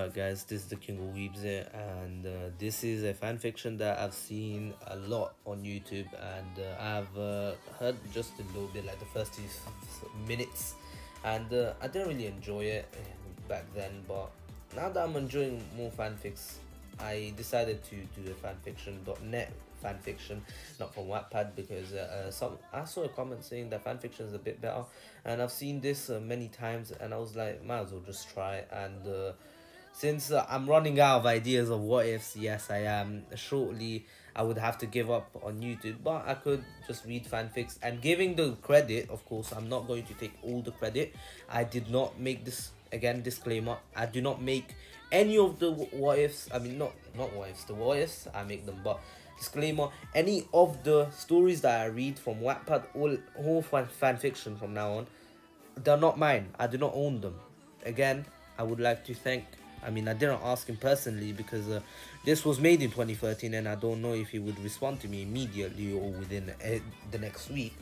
back, guys. This is the King of Weebs here, and this is a fan fiction that I've seen a lot on YouTube, and I've heard just a little bit, like the first 2 minutes, and I didn't really enjoy it back then, but now that I'm enjoying more fanfics, I decided to do a fanfiction.net fanfiction, not from Wattpad, because I saw a comment saying that fanfiction is a bit better, and I've seen this many times, and I was like, might as well just try. And since I'm running out of ideas of what ifs, yes, I am. Shortly, I would have to give up on YouTube, but I could just read fanfics. And giving the credit, of course, I'm not going to take all the credit. I did not make this, again, disclaimer, I do not make any of the what ifs. I mean, not what ifs, the what ifs, I make them, but disclaimer, any of the stories that I read from Wattpad, all fan fiction from now on, they're not mine. I do not own them. Again, I would like to thank, I mean, I didn't ask him personally because this was made in 2013, and I don't know if he would respond to me immediately or within the next week.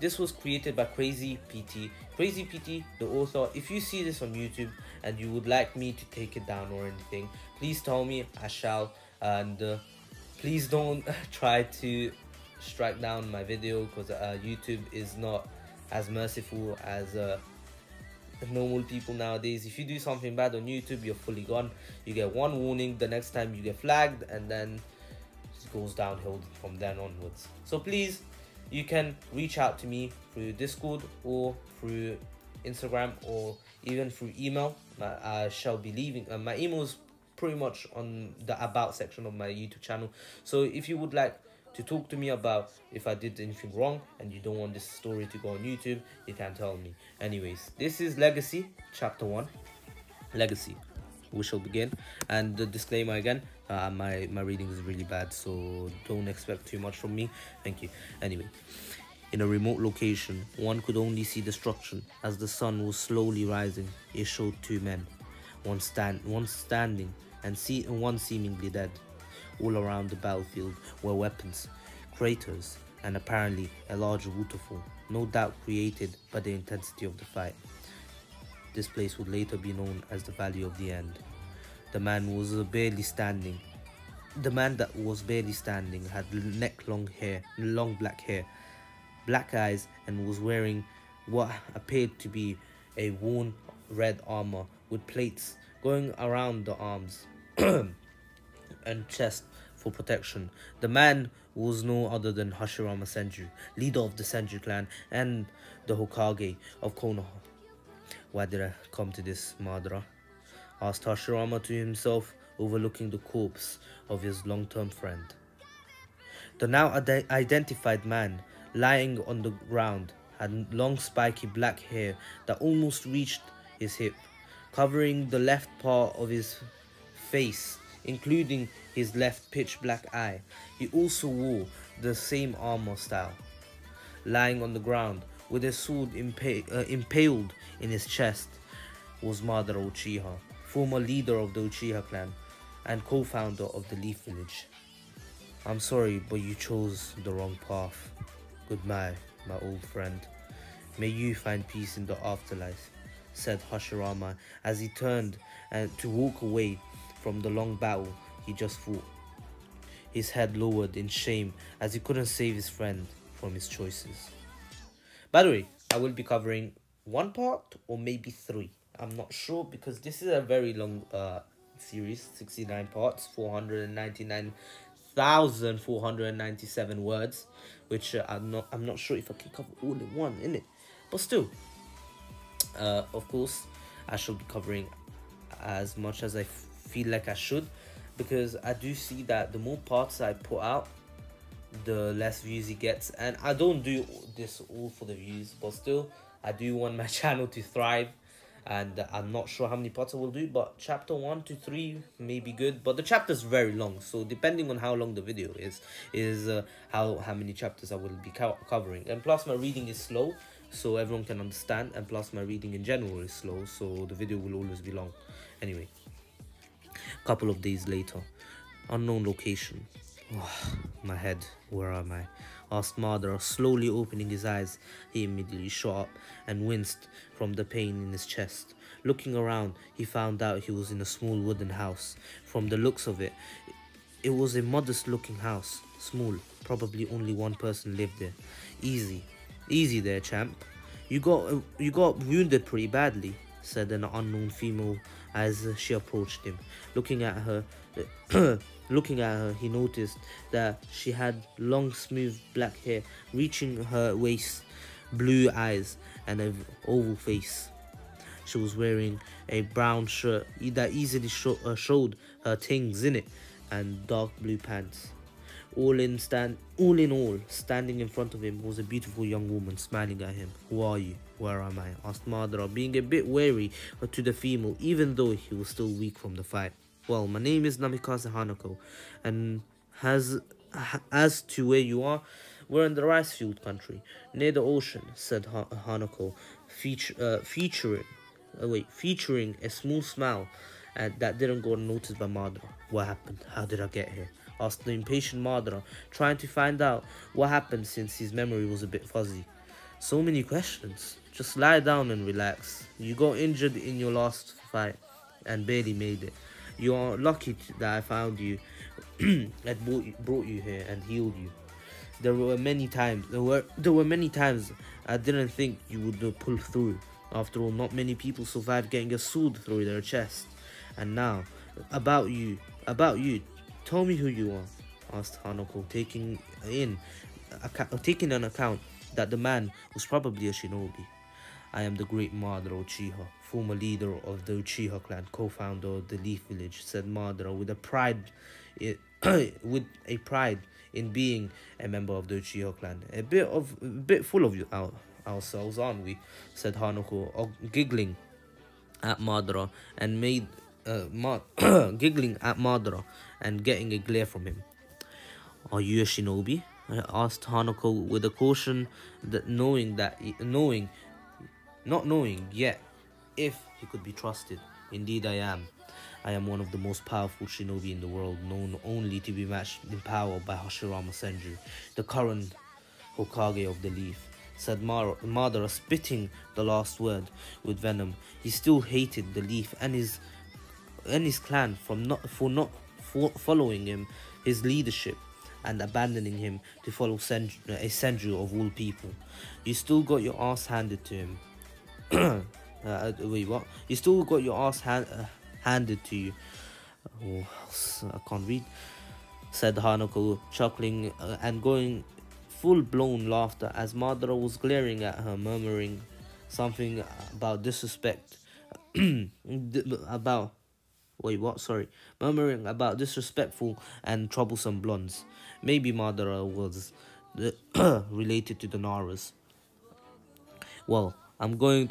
This was created by Crazy PT. Crazy PT, the author. If you see this on YouTube and you would like me to take it down or anything, please tell me, I shall. And please don't try to strike down my video, because YouTube is not as merciful as normal people nowadays. If you do something bad on YouTube, you're fully gone. You get one warning, the next time you get flagged, and then it goes downhill from then onwards. So please, you can reach out to me through Discord or through Instagram or even through email. I shall be leaving my email is pretty much on the about section of my YouTube channel. So if you would like to talk to me about if I did anything wrong and you don't want this story to go on YouTube, you can tell me. Anyways, this is Legacy chapter 1, Legacy. We shall begin. And the disclaimer again, my reading is really bad, so don't expect too much from me. Thank you. Anyway, in a remote location, one could only see destruction. As the sun was slowly rising, it showed 2 men, one standing and one seemingly dead. All around the battlefield were weapons, craters, and apparently a large waterfall, no doubt created by the intensity of the fight. This place would later be known as the Valley of the End. The man that was barely standing had long black hair, black eyes, and was wearing what appeared to be a worn red armor with plates going around the arms and chest for protection. The man was no other than Hashirama Senju, leader of the Senju clan and the Hokage of Konoha. Why did I come to this, Madara? Asked Hashirama to himself, overlooking the corpse of his long-term friend. The now identified man, lying on the ground, had long spiky black hair that almost reached his hip, covering the left part of his face, including his left pitch black eye. He also wore the same armor style. Lying on the ground with his sword impaled in his chest was Madara Uchiha, former leader of the Uchiha clan and co-founder of the Leaf Village. I'm sorry, but you chose the wrong path. Goodbye, my old friend. May you find peace in the afterlife, said Hashirama as he turned to walk away from the long battle he just fought. His head lowered in shame as he couldn't save his friend from his choices. By the way, I will be covering 1 part or maybe 3. I'm not sure, because this is a very long series, 69 parts, 499,497 words, which I'm not sure if I can cover all in one, innit? But still, of course, I shall be covering as much as I feel like I should, because I do see that the more parts I put out, the less views it gets. And I don't do this all for the views, but still, I do want my channel to thrive. And I'm not sure how many parts I will do, but chapter 1 to 3 may be good. But the chapter is very long, so depending on how long the video is how many chapters I will be covering. And plus, my reading is slow, so everyone can understand. And plus, my reading in general is slow, so the video will always be long. Anyway, a couple of days later, unknown location. Oh, my head, where am I? asked Madara, slowly opening his eyes. He immediately shot up and winced from the pain in his chest. Looking around, he found out he was in a small wooden house. From the looks of it, it was a modest-looking house. Small, probably only one person lived there. Easy there, champ. You got wounded pretty badly, said an unknown female as she approached him. Looking at her, he noticed that she had long, smooth black hair reaching her waist, blue eyes, and an oval face. She was wearing a brown shirt that easily showed her things in it, and dark blue pants. All in all, standing in front of him was a beautiful young woman smiling at him. "Who are you? Where am I?" asked Madara, being a bit wary to the female, even though he was still weak from the fight. "Well, my name is Namikaze Hanako, and as to where you are, we're in the rice field country, near the ocean," said Hanako, featuring a small smile that didn't go unnoticed by Madara. "What happened? How did I get here?" asked the impatient Madara, trying to find out what happened since his memory was a bit fuzzy. "So many questions. Just lie down and relax. You got injured in your last fight and barely made it. You are lucky that I found you and brought you here and healed you. There were many times I didn't think you would pull through. After all, not many people survive getting a sword through their chest. And now, about you, tell me who you are," asked Hanako, taking an account that the man was probably a shinobi. "I am the great Madara Uchiha, former leader of the Uchiha clan, co-founder of the Leaf Village," said Madara with a pride in being a member of the Uchiha clan. A bit full of ourselves, aren't we?" said Hanako, giggling at Madara and getting a glare from him. "Are you a shinobi?" asked Hanako with a caution, that not knowing yet if he could be trusted. "Indeed I am. I am one of the most powerful shinobi in the world, known only to be matched in power by Hashirama Senju, the current Hokage of the Leaf," said Madara, spitting the last word with venom. He still hated the Leaf and his clan for not following his leadership and abandoning him to follow a Senju of all people. "You still got your ass handed to him." Wait, what? "You still got your ass handed to you." Oh, I can't read, said Hanako, chuckling and going full-blown laughter as Madara was glaring at her, murmuring something about disrespect. Murmuring about disrespectful and troublesome blondes. Maybe Madara was related to the Naras. "Well, I'm going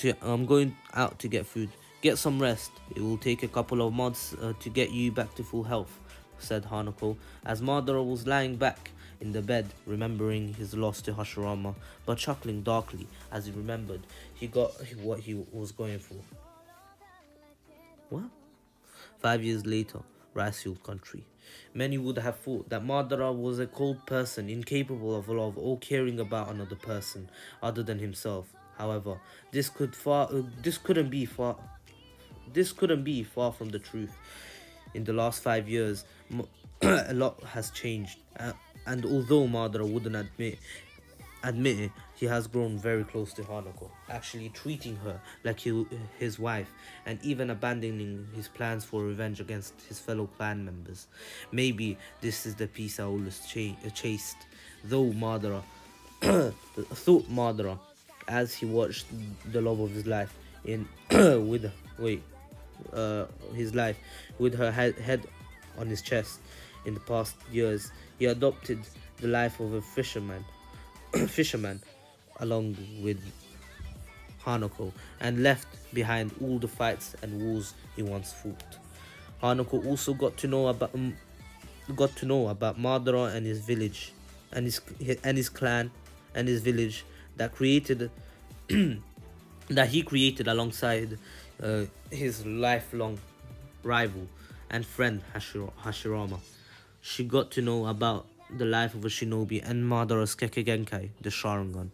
out to get food. Get some rest. It will take a couple of months to get you back to full health," said Hanako, as Madara was lying back in the bed, remembering his loss to Hashirama, but chuckling darkly as he remembered he got what he was going for. What? 5 years later, Ricefield Country. Many would have thought that Madara was a cold person, incapable of love or caring about another person other than himself. However, this couldn't be far from the truth. In the last 5 years, a lot has changed, and although Madara wouldn't admit it, he has grown very close to Hanako, actually treating her like his wife, and even abandoning his plans for revenge against his fellow clan members. Maybe this is the peace I always chased, thought Madara, as he watched the love of his life with her head on his chest. In the past years, he adopted the life of a fisherman along with Hanako, and left behind all the fights and wars he once fought. Hanako also got to know about Madara and his village, and his clan and his village that he created alongside his lifelong rival and friend Hashirama. She got to know about the life of a shinobi and Madara's Kekkei the Sharingan.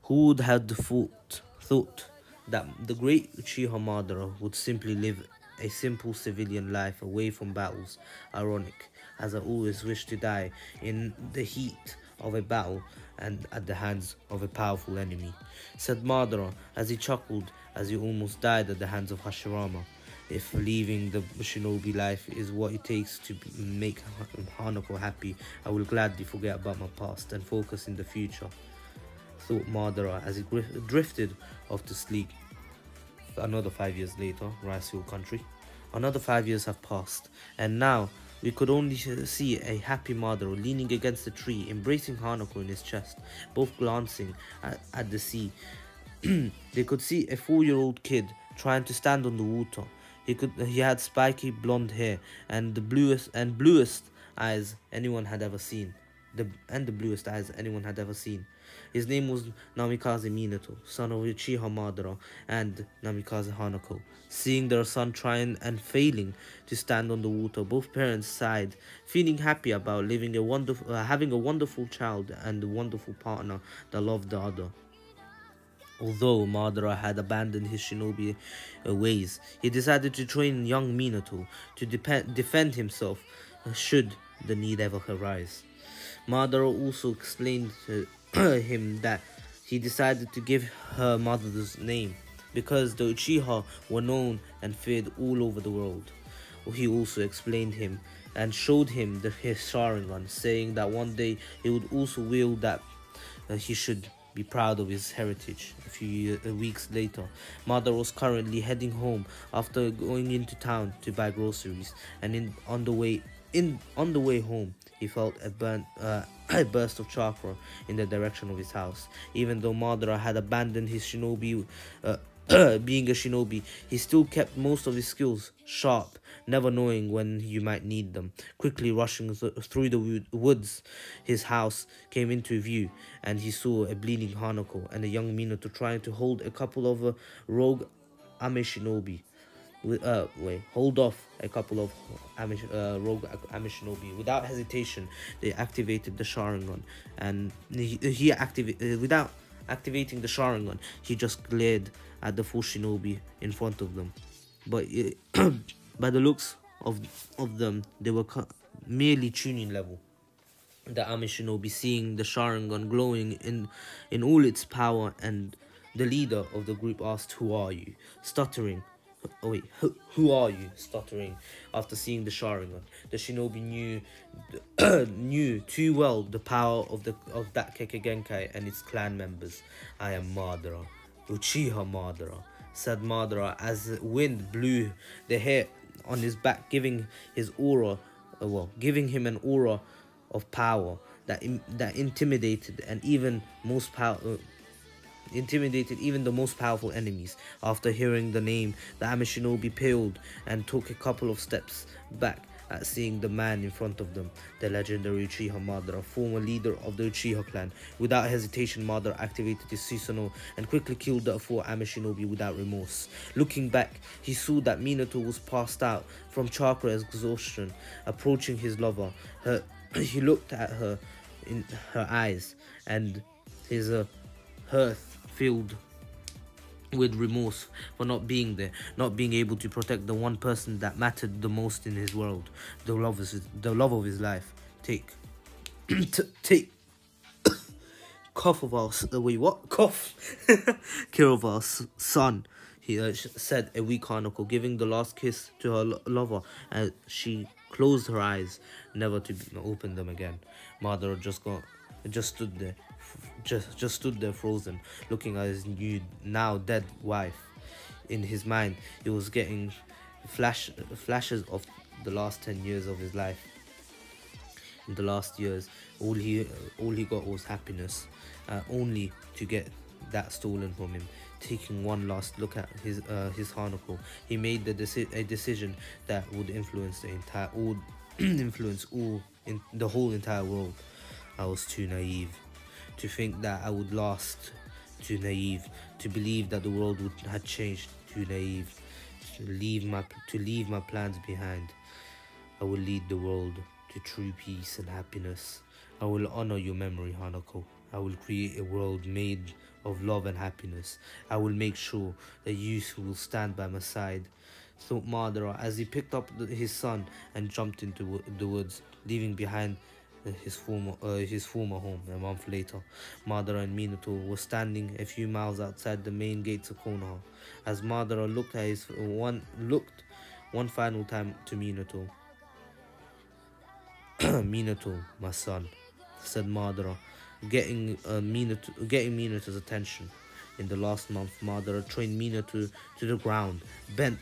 Who would have thought that the great Uchiha Madara would simply live a simple civilian life away from battles? Ironic, as I always wished to die in the heat of a battle and at the hands of a powerful enemy, said Madara as he chuckled as he almost died at the hands of Hashirama. If leaving the shinobi life is what it takes to make Hanako happy, I will gladly forget about my past and focus in the future, thought Madara as he drifted off to sleep. Another 5 years later, Rice Hill Country. Another 5 years have passed, and now we could only see a happy Madara leaning against a tree, embracing Hanako in his chest, both glancing at the sea. They could see a 4-year-old kid trying to stand on the water. He had spiky blonde hair and the bluest eyes anyone had ever seen. The bluest eyes anyone had ever seen. His name was Namikaze Minato, son of Uchiha Madara and Namikaze Hanako. Seeing their son trying and failing to stand on the water, both parents sighed, feeling happy about having a wonderful child and a wonderful partner that loved the other. Although Madara had abandoned his shinobi ways, he decided to train young Minato to defend himself should the need ever arise. Madara also explained to him that he decided to give her mother's name because the Uchiha were known and feared all over the world. He also explained him and showed him his Sharingan, saying that one day he would also wield that he should be proud of his heritage. A few weeks later, Madara was currently heading home after going into town to buy groceries, and on the way home, he felt a burst of chakra in the direction of his house. Even though Madara had abandoned his shinobi, being a shinobi, he still kept most of his skills sharp, never knowing when you might need them. Quickly rushing through the woods, his house came into view, and he saw a bleeding Hanako and a young Minato trying to hold a couple of rogue Ame shinobi. Hold off a couple of rogue Ame shinobi. Without hesitation, they activated the Sharingan, and without activating the Sharingan, he just glared at the full shinobi in front of them. But by the looks of them, they were merely tuning level. The Ame shinobi, seeing the Sharingan glowing in all its power, and the leader of the group asked, "Who are you?" Stuttering. Oh wait, who are you? Stuttering after seeing the Sharingan. The shinobi knew too well the power of that Kekkei and its clan members. "I am Madara, Uchiha Madara," said Madara as wind blew the hair on his back, giving him an aura of power that intimidated even the most powerful enemies. After hearing the name, the Ame shinobi paled and took a couple of steps back at seeing the man in front of them, the legendary Uchiha Madara, former leader of the Uchiha clan. Without hesitation, Madara activated his Susanoo and quickly killed the 4 Ame shinobi without remorse. Looking back, he saw that Minato was passed out from chakra exhaustion, approaching his lover. He looked at her in her eyes, and his hearth filled with remorse for not being there, not being able to protect the one person that mattered the most in his world, the love of his life. Take cough of our cough care of our son, he said a weak Hanako, giving the last kiss to her lover as she closed her eyes, never to open them again. Madara just stood there frozen, looking at his now dead wife. In his mind, he was getting flashes of the last 10 years of his life. In the last years, all he got was happiness, only to get that stolen from him. Taking one last look at his Hanako, he made a decision that would influence the whole entire world. I was too naive to think that I would last, too naive to believe that the world had changed, too naive to leave my plans behind. I will lead the world to true peace and happiness. I will honor your memory, Hanako. I will create a world made of love and happiness. I will make sure that you will stand by my side, thought Madara as he picked up his son and jumped into the woods, leaving behind his former home. A month later, Madara and Minato were standing a few miles outside the main gates of Konoha. As Madara looked one final time to Minato. Minato, my son, said Madara, getting Minato's attention. In the last month, Madara trained Minato to the ground, bent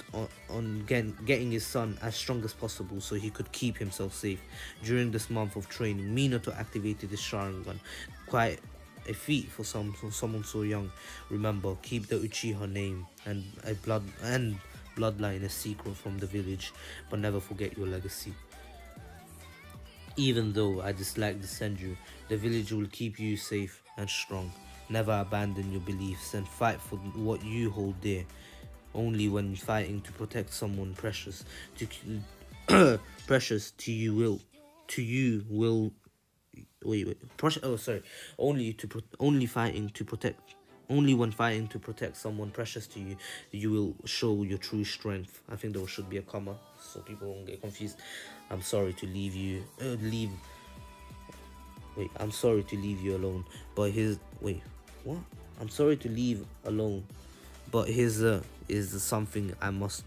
on getting his son as strong as possible so he could keep himself safe. During this month of training, Minato activated his Sharingan, quite a feat for someone so young. Remember, keep the Uchiha name and bloodline a secret from the village, but never forget your legacy. Even though I dislike the Senju, the village will keep you safe and strong. Never abandon your beliefs and fight for what you hold dear. Only when fighting to protect someone precious precious to you will only when fighting to protect someone precious to you, you will show your true strength. I think there should be a comma so people won't get confused. I'm sorry to leave you I'm sorry to leave you alone, but I'm sorry to leave alone, but this is something I must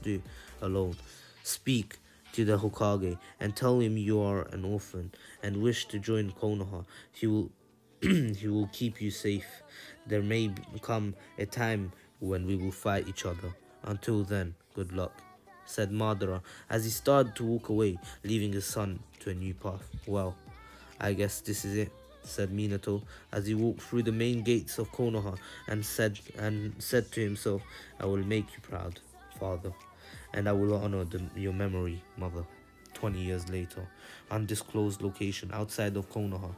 do alone. Speak to the Hokage and tell him you are an orphan and wish to join Konoha. He will keep you safe. There may come a time when we will fight each other. Until then, good luck, said Madara as he started to walk away, leaving his son to a new path. Well, I guess this is it, said Minato as he walked through the main gates of Konoha and said to himself, I will make you proud, father, and I will honor your memory, mother. 20 years later, undisclosed location outside of Konoha,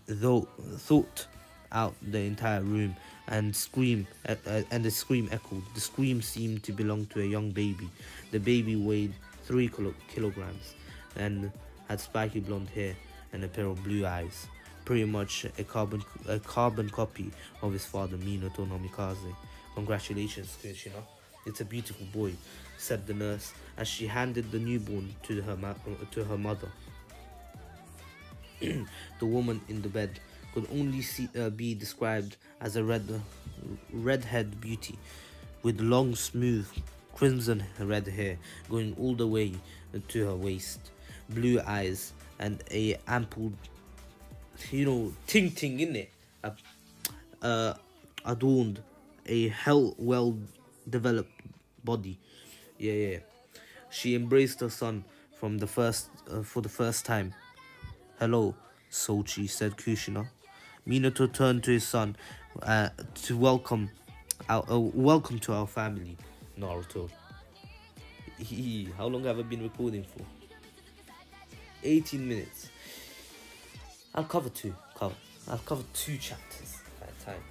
though thought out the entire room and the scream echoed. The scream seemed to belong to a young baby. The baby weighed 3 kilograms and had spiky blonde hair and a pair of blue eyes, pretty much a carbon copy of his father, Minato Namikaze. Congratulations, Kushina. It's a beautiful boy, said the nurse as she handed the newborn to her mother. The woman in the bed could only be described as a redhead beauty with long, smooth, crimson red hair going all the way to her waist, blue eyes, and a ample, ting in it, adorned a well-developed body. Yeah. She embraced her son for the first time. Hello, Sochi, said Kushina. Minato turned to his son to welcome to our family, Naruto. How long have I been recording for? 18 minutes. I'll cover two chapters at a time.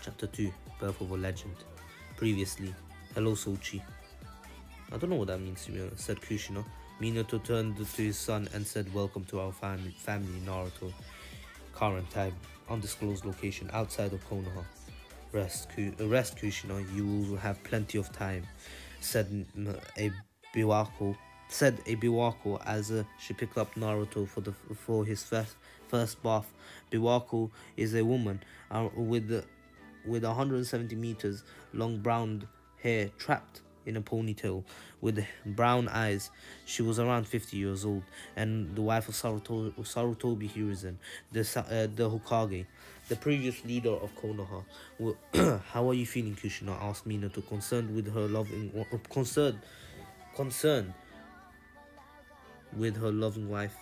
Chapter 2, Birth of a Legend. Previously, hello Sochi. I don't know what that means to me, said Kushina. Minato turned to his son and said, welcome to our family, Naruto. Current time, undisclosed location outside of Konoha. Rest Kushina, you will have plenty of time, said a Biwako as she picked up Naruto for his first bath. Biwako is a woman with 170 meters long brown hair trapped in a ponytail with brown eyes. She was around 50 years old and the wife of Sarutobi Hiruzen, the Hokage, the previous leader of Konoha. How are you feeling, Kushina? Asked Minato, concerned with her loving wife.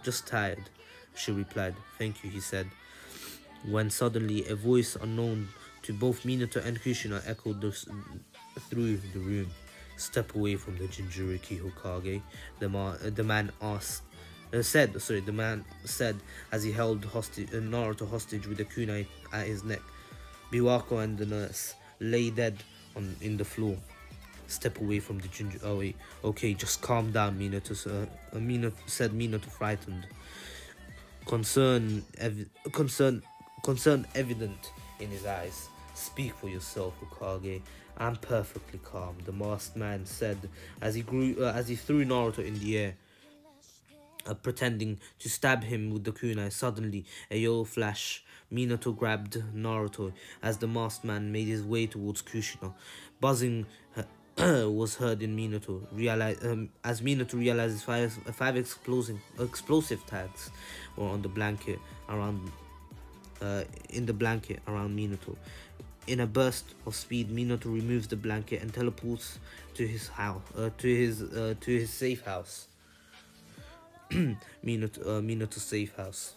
Just tired, she replied. Thank you, he said, when suddenly a voice unknown to both Minato and Kushina echoed through the room. Step away from the Jinchuriki Hokage, the man said as he held Naruto hostage with a kunai at his neck. Biwako and the nurse lay dead in the floor. step away from the ginger. Oh wait, okay, just calm down, Minato. Said Minato, frightened. Concern, concern evident in his eyes. Speak for yourself, Hokage. I'm perfectly calm, the masked man said as he threw Naruto in the air, pretending to stab him with the kunai. Suddenly, a yellow flash. Minato grabbed Naruto as the masked man made his way towards Kushina. Buzzing was heard in Minato. As Minato realizes five explosive tags were on the blanket around in the blanket around Minato. In a burst of speed, Minato removes the blanket and teleports to his house, to his safe house. Minato's safe house.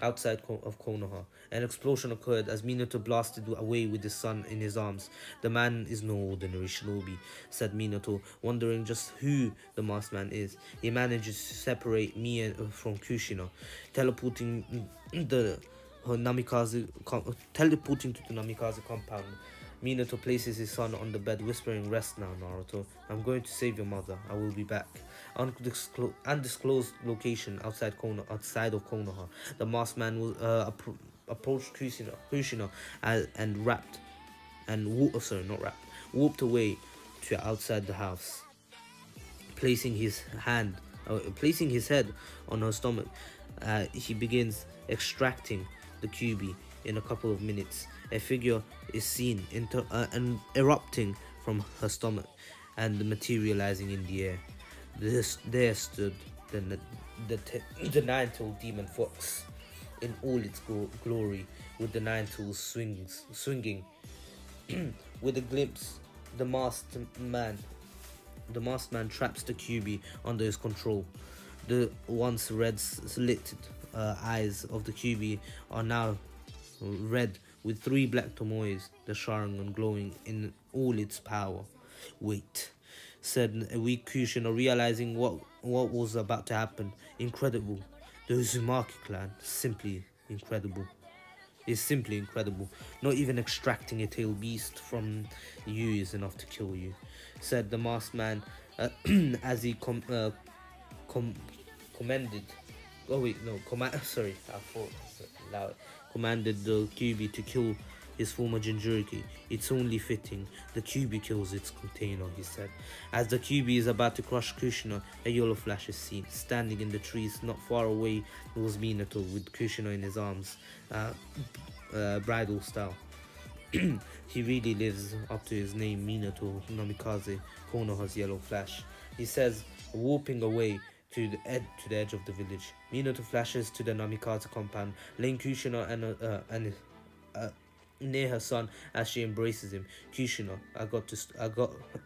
Outside of Konoha, an explosion occurred as Minato blasted away with his son in his arms. The man is no ordinary shinobi, said Minato, wondering just who the masked man is. He manages to separate Mie from Kushina, teleporting to the Namikaze compound. Minato places his son on the bed, whispering, "Rest now, Naruto. I'm going to save your mother. I will be back." Undisclosed location outside of Konoha. The masked man will approached Kushina and whooped away to outside the house, placing his head on her stomach. He begins extracting the Kyuubi. In a couple of minutes, a figure is seen erupting from her stomach and materializing in the air. There stood the nine-tailed demon fox in all its glory, with the nine tails swinging. With a glimpse, the masked man traps the Kyuubi under his control. The once red slit eyes of the Kyuubi are now red, with three black tomoes, the Sharingan glowing in all its power. "Wait," said a weak Kushina, realizing what was about to happen. "Incredible. The Uzumaki clan, simply incredible. Not even extracting a tail beast from you is enough to kill you," said the masked man as he commanded. Oh wait, no, sorry, I thought loud. Commanded the Kyuubi to kill his former Jinchuriki. "It's only fitting. The Kyuubi kills its container," he said. As the Kyuubi is about to crush Kushina, a yellow flash is seen. Standing in the trees not far away was Minato with Kushina in his arms, bridal style. He really lives up to his name, Minato Namikaze, Konoha's yellow flash, he says, whooping away to the edge of the village. Minato flashes to the Namikaze compound, laying Kushina and near her son as she embraces him. "Kushina,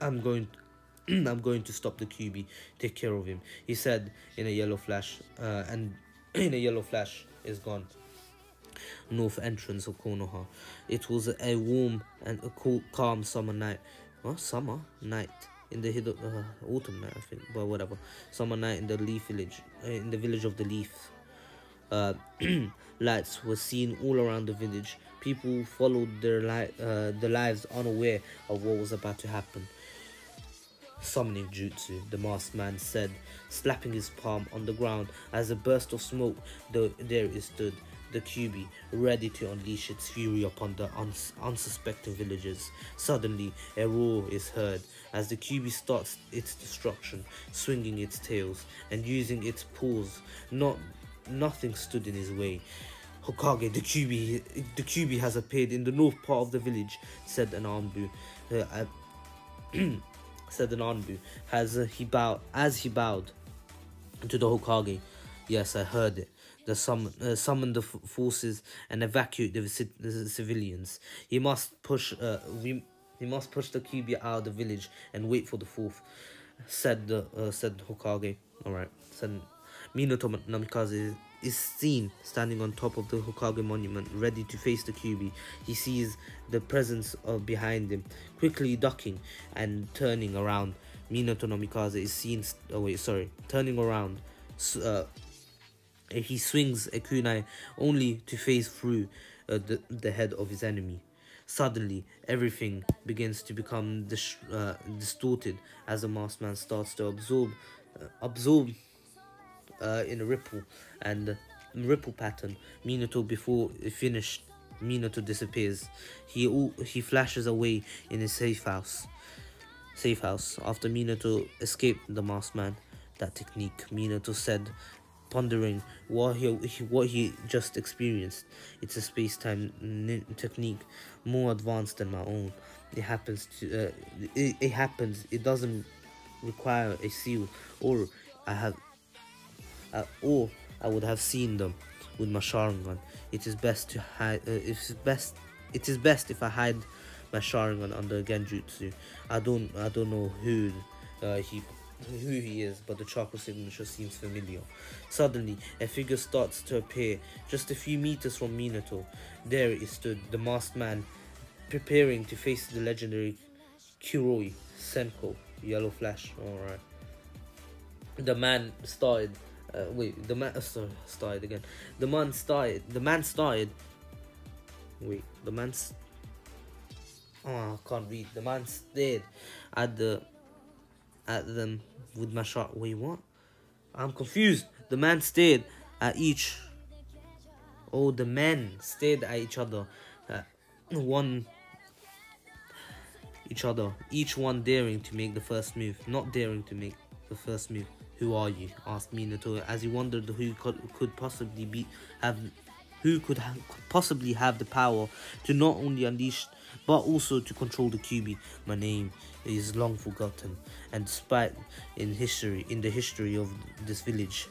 I'm going to stop the Kyuubi. Take care of him," he said in a yellow flash, and in a yellow flash is gone. North entrance of Konoha. It was a warm and a cool, calm summer night. Summer night in the autumn night, I think, but whatever. Summer night in the Leaf Village, in the village of the Leaf. Lights were seen all around the village. People followed their lives unaware of what was about to happen. "Summoning jutsu," the masked man said, slapping his palm on the ground as a burst of smoke. There it stood, the Kyuubi, ready to unleash its fury upon the unsuspecting villagers. Suddenly, a roar is heard as the Kyuubi starts its destruction, swinging its tails and using its paws. Nothing stood in his way. "Hokage, the Kyuubi has appeared in the north part of the village," said an Anbu. As he bowed to the Hokage. "Yes, I heard it. Summon the forces and evacuate the civilians. He must push the Kyuubi out of the village and wait for the fourth," said Hokage. All right. Said Minato Namikaze is seen standing on top of the Hokage monument, ready to face the Kyuubi. He sees the presence behind him, quickly ducking and turning around. Minato Namikaze is seen. Turning around. He swings a kunai only to phase through the head of his enemy. Suddenly, everything begins to become distorted as the masked man starts to absorb in a ripple pattern. Minato, before it finished, Minato disappears. He flashes away in his safe house after Minato escaped the masked man. That technique, Minato said, pondering what he just experienced. It's a space-time technique more advanced than my own. It happens to it happens. It doesn't require a seal, or I have or I would have seen them with my Sharingan. It is best to hide. It is best if I hide my Sharingan under Genjutsu. I don't know who he is, but the chakra signature seems familiar. Suddenly, a figure starts to appear just a few meters from Minato. There it stood, the masked man, preparing to face the legendary Kuroi Senko. Yellow Flash. All right. The man started. Wait, the man started again. The man started. Wait, oh, I can't read. The man stared at them with my shot. Wait, what? I'm confused. The man stared at each. Oh, the men stared at each other. Each one daring to make the first move. Not daring to make the first move. Who are you? Asked Minato as he wondered who could possibly possibly have the power to not only unleash but also to control the Kyuubi. My name is long forgotten, and despite in the history of this village,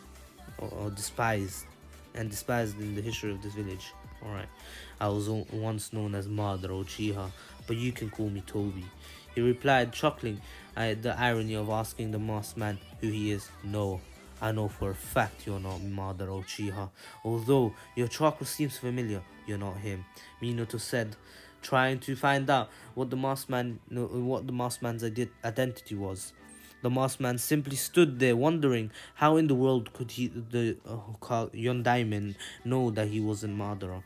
or despised in the history of this village. All right, I was once known as Madara Uchiha, but you can call me Toby. He replied, chuckling at the irony of asking the masked man who he is. No, I know for a fact you're not Madara Uchiha. Although your chakra seems familiar, you're not him. Minato said, trying to find out what the masked man's identity was. The masked man simply stood there, wondering how in the world could the Yondaimen know that he wasn't Madara.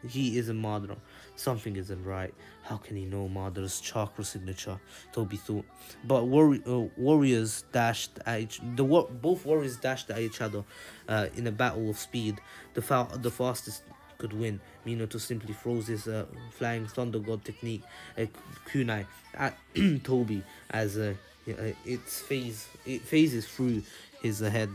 He isn't Madara. Something isn't right. How can he know Madara's chakra signature? Toby thought. But warriors dashed at both warriors dashed at each other in a battle of speed. The fastest could win. Minato simply throws his flying thunder god technique, kunai, at Toby as it phases through his head,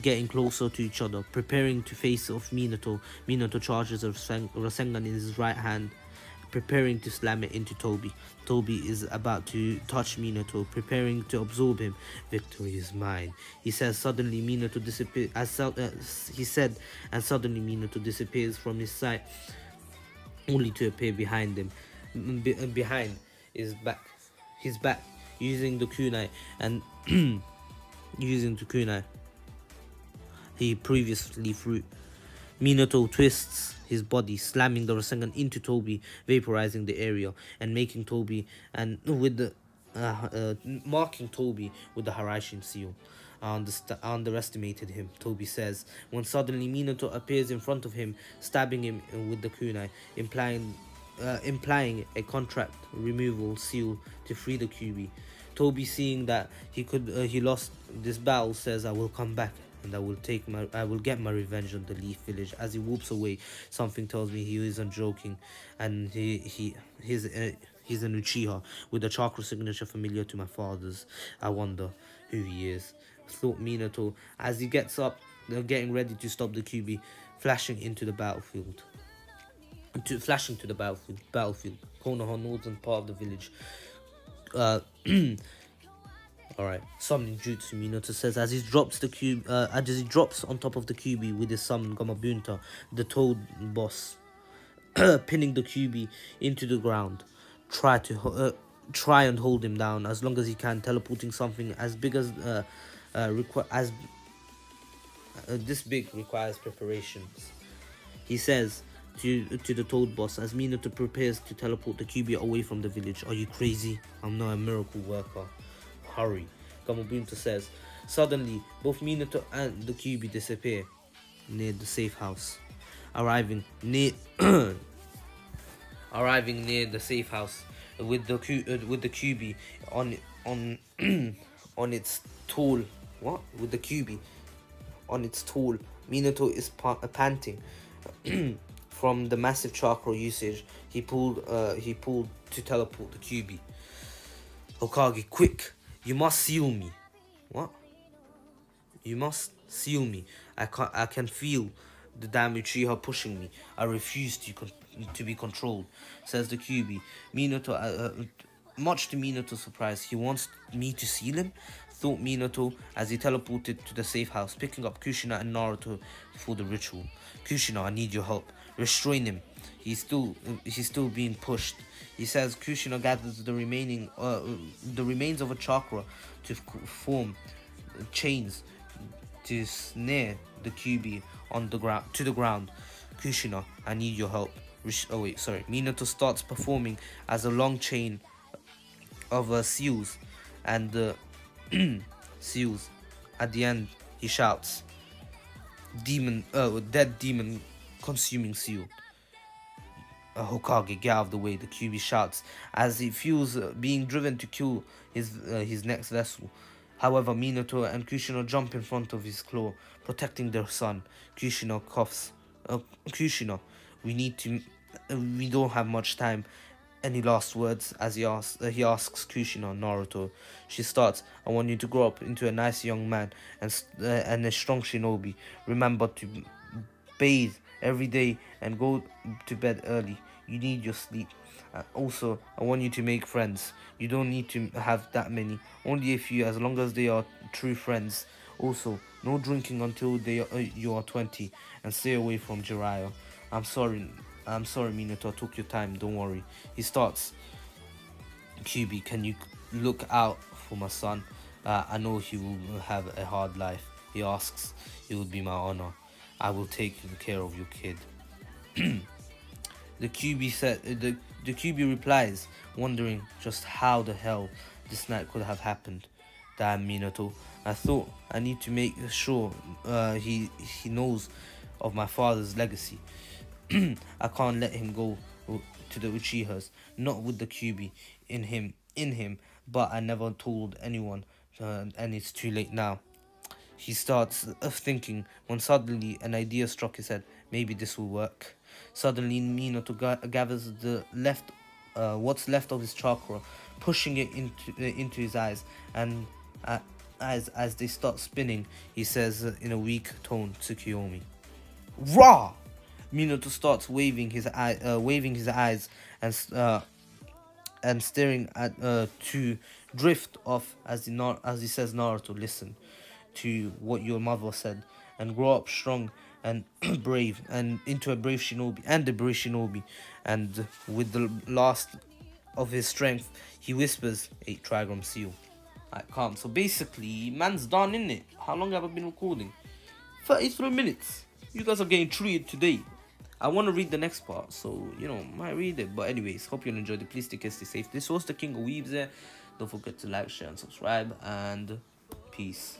getting closer to each other, preparing to face off Minato. Minato charges a Rasengan in his right hand, preparing to slam it into Toby. Toby is about to touch Minato, preparing to absorb him. Victory is mine, he says. Suddenly Minato disappears. And suddenly Minato disappears from his sight, only to appear behind him. Behind his back, using the kunai he previously threw. Minato twists his body, slamming the Rasengan into Toby, vaporizing the area and making Toby marking Toby with the Haraishin seal. I underestimated him, Toby says, when suddenly Minato appears in front of him, stabbing him with the kunai, implying a contract removal seal to free the Kyuubi. Toby, seeing that he lost this battle, says, "I will come back and I will get my revenge on the Leaf Village." As he whoops away, something tells me he isn't joking, and he's an Uchiha with a chakra signature familiar to my father's. I wonder who he is, thought Minato as he gets up, getting ready to stop the Kyuubi, flashing to the battlefield. Konoha, northern part of the village. Alright, summoning jutsu, Minato says as he drops on top of the Kyuubi with his summon Gamabunta, the Toad boss, pinning the Kyuubi into the ground. Try and hold him down as long as he can, teleporting something as big as this big requires preparations, he says to the Toad boss as Minato prepares to teleport the Kyuubi away from the village. Are you crazy? I'm not a miracle worker. Hurry, Gamabunta says. Suddenly, both Minato and the Kyuubi disappear near the safe house. Arriving near arriving near the safe house with the QB on on its tool. What? With the QB on its tool. Minato is panting from the massive chakra usage. He pulled to teleport the QB. Hokage, quick! You must seal me. What? You must seal me. I can feel the damn Uchiha pushing me. I refuse to be controlled, says the QB. Minato, much to Minato's surprise, he wants me to seal him, thought Minato as he teleported to the safe house, picking up Kushina and Naruto for the ritual. Kushina, I need your help. Restrain him. He's still being pushed. He says Kushina gathers the remains of a chakra to form chains to snare the QB on the ground to the ground. Kushina, I need your help. Minato starts performing as a long chain of seals, and seals. At the end, he shouts, dead demon consuming seal. Hokage, get out of the way, the QB shouts as he feels being driven to kill his next vessel. However, Minato and Kushina jump in front of his claw, protecting their son. Kushina coughs. Kushina, we don't have much time. Any last words? As he asks Kushina, Naruto. She starts, I want you to grow up into a nice young man and a strong shinobi. Remember to bathe every day and go to bed early. You need your sleep. Also, I want you to make friends. You don't need to have that many. Only a few, as long as they are true friends. Also, no drinking until you are 20, and stay away from Jiraiya. I'm sorry, Minato. I took your time. Don't worry. He starts. QB, can you look out for my son? I know he will have a hard life. He asks. It would be my honor. I will take care of your kid. The QB replies, wondering just how the hell this night could have happened. Damn, Minato. I thought I need to make sure he knows of my father's legacy. I can't let him go to the Uchihas, not with the QB in him. But I never told anyone, and it's too late now. He starts thinking when suddenly an idea struck his head. Maybe this will work. Suddenly, Minato gathers what's left of his chakra, pushing it into his eyes, and as they start spinning, he says in a weak tone, Tsukiyomi. Rah! Minato starts waving his eyes and staring at to drift off as he says, Naruto, listen to what your mother said and grow up strong and brave and into a brave shinobi and with the last of his strength he whispers 8 trigram seal. Alright, calm. So basically man's done, innit? How long have I been recording? 33 minutes. You guys are getting treated today. I want to read the next part, so might read it. But anyways, hope you enjoyed it. Please stay safe. This was the King of Weebs there. Don't forget to like, share and subscribe, and peace.